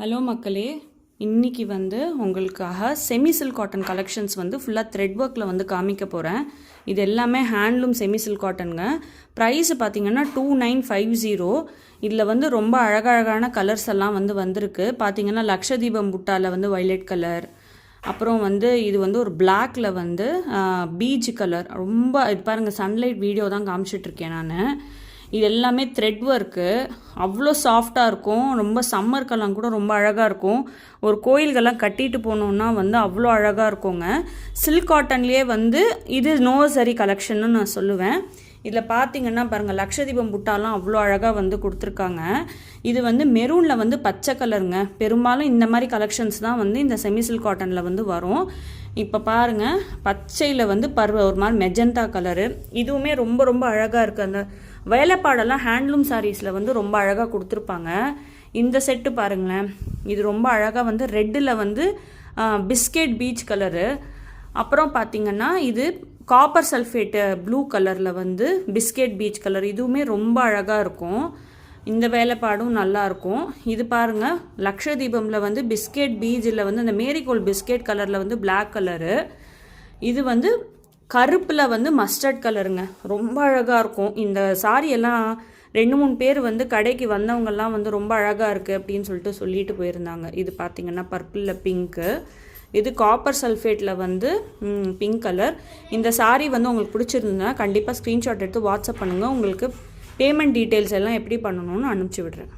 Hello மக்களே, இன்றைக்கி உங்களுக்காக செமி சில்க் காட்டன் கலெக்ஷன்ஸ் ஃபுல்லாக த்ரெட் ஒர்க்கில் காமிக்க போகிறேன். இது எல்லாமே ஹேண்ட்லூம் செமி சில்க் காட்டனுங்க. ப்ரைஸ் பார்த்திங்கன்னா 2950. இதில் ரொம்ப அழகழகான கலர்ஸ் எல்லாம் வந்திருக்கு. பார்த்திங்கன்னா லக்ஷதீபம் புட்டாவில் வைலட் கலர், அப்புறம் இது ஒரு பிளாக்கில் பீச் கலர். ரொம்ப இது பாருங்கள், சன்லைட் வீடியோ தான் காமிச்சிட்ருக்கேன் நான். இது எல்லாமே த்ரெட் ஒர்க்கு, அவ்வளோ சாஃப்டாக இருக்கும். ரொம்ப சம்மருக்கெல்லாம் கூட ரொம்ப அழகாக இருக்கும். ஒரு கோயில்கள்லாம் கட்டிட்டு போனோன்னா அவ்வளோ அழகாக இருக்குங்க. சில்க் காட்டன்லேயே இது நோ சரி கலெக்ஷன்னு நான் சொல்லுவேன். இதில் பார்த்தீங்கன்னா பாருங்கள், லக்ஷதீபம் புட்டாலாம் அவ்வளோ அழகாக கொடுத்துருக்காங்க. இது மெரூனில் பச்சை கலருங்க. பெரும்பாலும் இந்த மாதிரி கலெக்ஷன்ஸ் தான் இந்த செமி சில்க் காட்டனில் வரும். இப்போ பாருங்கள், பச்சையில் ஒரு மாதிரி மெஜந்தா கலரு. இதுவுமே ரொம்ப ரொம்ப அழகாக இருக்குது. அந்த வேலைப்பாடெல்லாம் ஹேண்ட்லூம் சாரீஸில் ரொம்ப அழகாக கொடுத்துருப்பாங்க. இந்த செட்டு பாருங்களேன், இது ரொம்ப அழகாக ரெட்டில் பிஸ்கெட் பீச் கலரு. அப்புறம் பார்த்திங்கன்னா இது காப்பர் சல்ஃபேட்டு ப்ளூ கலரில் பிஸ்கெட் பீச் கலர். இதுவுமே ரொம்ப அழகாக இருக்கும். இந்த வேலைப்பாடும் நல்லாயிருக்கும். இது பாருங்கள், லக்ஷதீபமில் பிஸ்கெட் பீச்சில் அந்த மேரிகோல்டு பிஸ்கெட் கலரில் பிளாக் கலரு. இது கருப்பில் மஸ்டர்ட் கலருங்க. ரொம்ப அழகாக இருக்கும். இந்த சாரி எல்லாம் 2-3 பேர் கடைக்கு வந்தவங்கெல்லாம் ரொம்ப அழகாக இருக்குது அப்படின்னு சொல்லிட்டு போயிருந்தாங்க. இது பார்த்திங்கன்னா பர்பிளில் பிங்க்கு. இது காப்பர் சல்ஃபேட்டில் பிங்க் கலர். இந்த சாரி உங்களுக்கு பிடிச்சிருந்ததுன்னா கண்டிப்பாக ஸ்க்ரீன்ஷாட் எடுத்து வாட்ஸ்அப் பண்ணுங்கள். உங்களுக்கு பேமெண்ட் டீட்டெயில்ஸ் எல்லாம் எப்படி பண்ணணும்னு அனுப்பிச்சி விடுறேன்.